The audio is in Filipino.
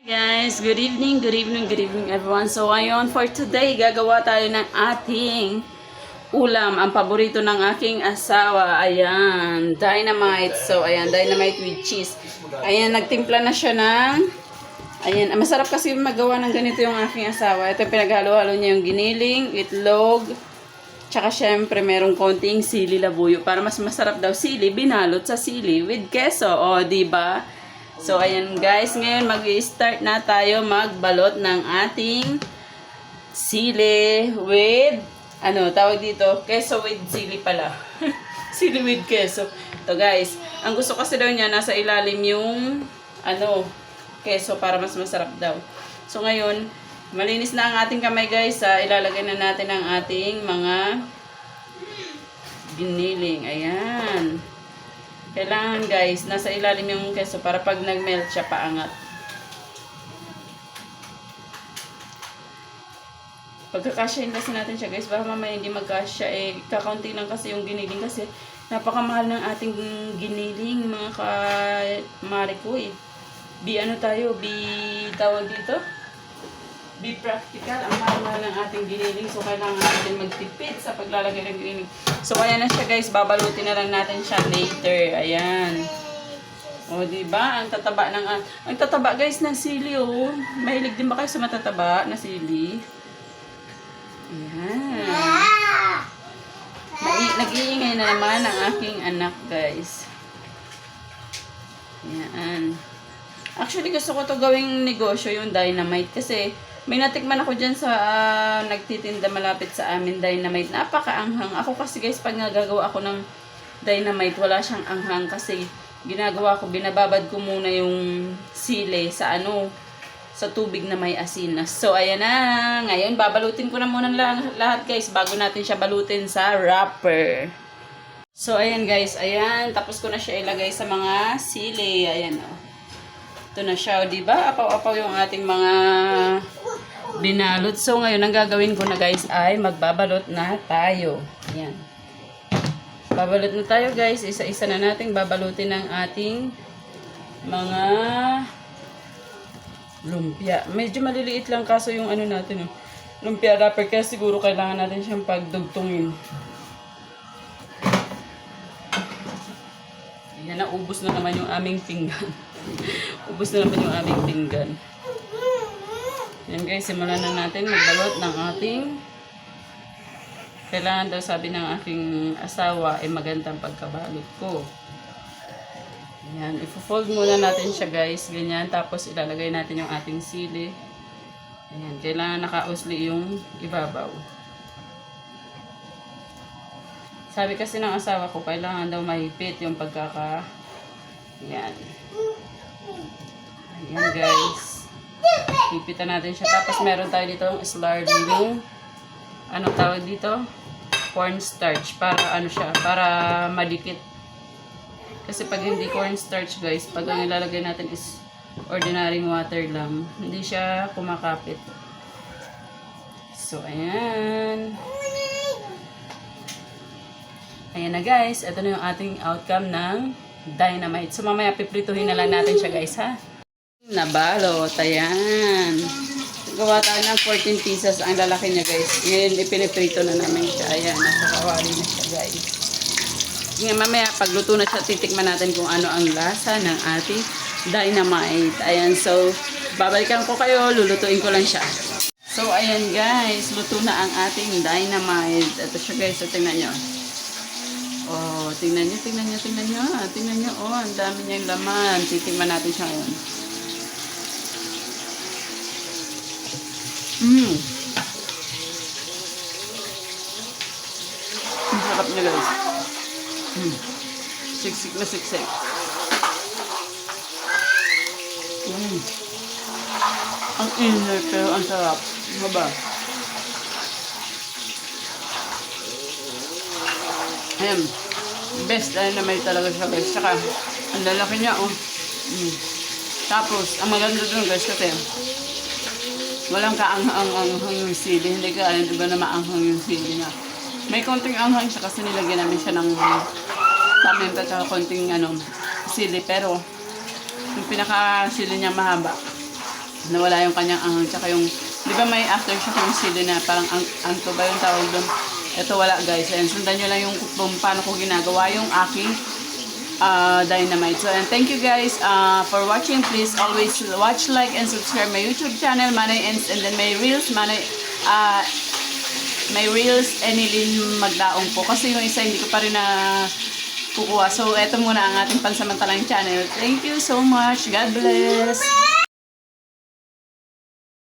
Guys, good evening, good evening, good evening everyone. So ngayon for today, gagawa tayo ng ating ulam. Ang paborito ng aking asawa, ayan, dynamite. So ayan, dynamite with cheese. Ayan, nagtimpla na siya ng, ayan, masarap kasi magawa ng ganito yung aking asawa. Ito yung pinaghalo-halo niya yung giniling, itlog, tsaka syempre merong konting sili labuyo. Para mas masarap daw sili, binalot sa sili with keso. O, diba? So, ayan guys, ngayon mag-i-start na tayo magbalot ng ating sili with, tawag dito, keso with sili pala. Sili with keso. Ito guys, ang gusto kasi daw niya, nasa ilalim yung, keso para mas masarap daw. So, ngayon, malinis na ang ating kamay guys, ilalagay na natin ang ating mga giniling. Ayan. Kailangan guys, nasa ilalim yung keso para pag nag-melt siya, paangat. Pagkakasyahin kasi natin siya guys, baka mamaya hindi magkasya, kakaunti lang kasi yung giniling kasi napakamahal ng ating giniling, mga kamari ko tawag dito? Be practical, ang mahal ng ating giniling. So, kailangan natin magtipid sa paglalagay ng giniling. So, ayan na siya guys. Babalutin na lang natin siya later. Ayan. O, diba? Ang tataba guys ng sili, oh. Mahilig din ba kayo sa matataba na sili? Ayan. Nag-iingay na naman ang aking anak guys. Ayan. Actually, gusto ko to gawing negosyo, yung dynamite. Kasi, may natikman ako dyan sa nagtitinda malapit sa amin, dynamite. Napaka-anghang. Ako kasi guys, pag nagagawa ako ng dynamite, wala siyang anghang kasi ginagawa ko, binababad ko muna yung sili sa sa tubig na may asin. So, ayan na. Ngayon, babalutin ko na muna lahat guys bago natin siya balutin sa wrapper. So, ayan guys. Ayan. Tapos ko na siya ilagay sa mga sili. Ayan o. Ito na siya, di ba? Apaw-apaw yung ating mga binalot. So, ngayon, ang gagawin ko na guys ay magbabalot na tayo. Ayan. Babalot na tayo guys. Isa-isa na nating babalutin ng ating mga lumpia. Medyo maliliit lang kaso yung natin. Lumpia wrapper kaya siguro kailangan natin siyang pagdugtungin. Ayan, naubos na naman yung aming pinggan. Ubus na naman yung aming pinggan. Yan guys, simulan na natin magbalot ng ating, kailangan daw sabi ng aking asawa ay magandang pagkabalot ko. Yan, i-fold muna natin siya guys, ganyan, tapos ilalagay natin yung ating sili. Ayan, kailangan nakausli yung ibabaw. Sabi kasi ng asawa ko, kailangan daw mahigpit yung yan. Ayan guys. Hipitan natin siya. Tapos meron tayo dito yung slurry, yung tawag dito? Cornstarch. Para siya? Para madikit. Kasi pag hindi cornstarch guys, pag ang ilalagay natin is ordinary water lang, hindi siya kumakapit. So ayan. Ayan na guys. Ito na yung ating outcome ng dynamite. So mamaya piprituhin na lang natin siya guys ha. Nabalot, ayan. Gawa tayo ng 14 pieces ang lalaki niya guys. Ngayon ipiniprito na namin siya. Ayan, nakakawali na siya guys. Ngayon mamaya pagluto na siya, titikman natin kung ano ang lasa ng ating dynamite. Ayan, so babalikan ko kayo, lulutuin ko lang siya. So ayan guys, luto na ang ating dynamite. Ito siya guys, so tingnan nyo. Oh, tingnan nyo. Oh, ang dami niyang laman. Titingnan natin siya ngayon. Ang sarap niya guys. Siksik na siksik. Ang inert pero ang sarap. Ano ba? Ayan. Best dynamite talaga siya guys. Saka, ang lalaki niya oh. Tapos, ang maganda dun guys kasi walang kaanghang-anghang yung sili. Hindi ka alam diba na maanghang yung sili niya. May konting anghang siya kasi nilagyan namin siya ng paminta at konting sili. Pero, yung pinaka-sili niya mahaba. nawala yung kanyang anghang, tsaka yung, di ba may aftershock yung sili na parang anto ba yung tawag doon? Ito wala guys, and sundan nyo lang yung kung paano ko ginagawa yung aking dynamite. So, and thank you guys for watching. Please always watch, like, and subscribe my YouTube channel, Manay Ends, and then my Reels, may Reels, Enilyn Magdaong po. Kasi yung isa hindi ko pa rin na kukuha. So, eto muna ang ating pansamantalang channel. Thank you so much. God bless.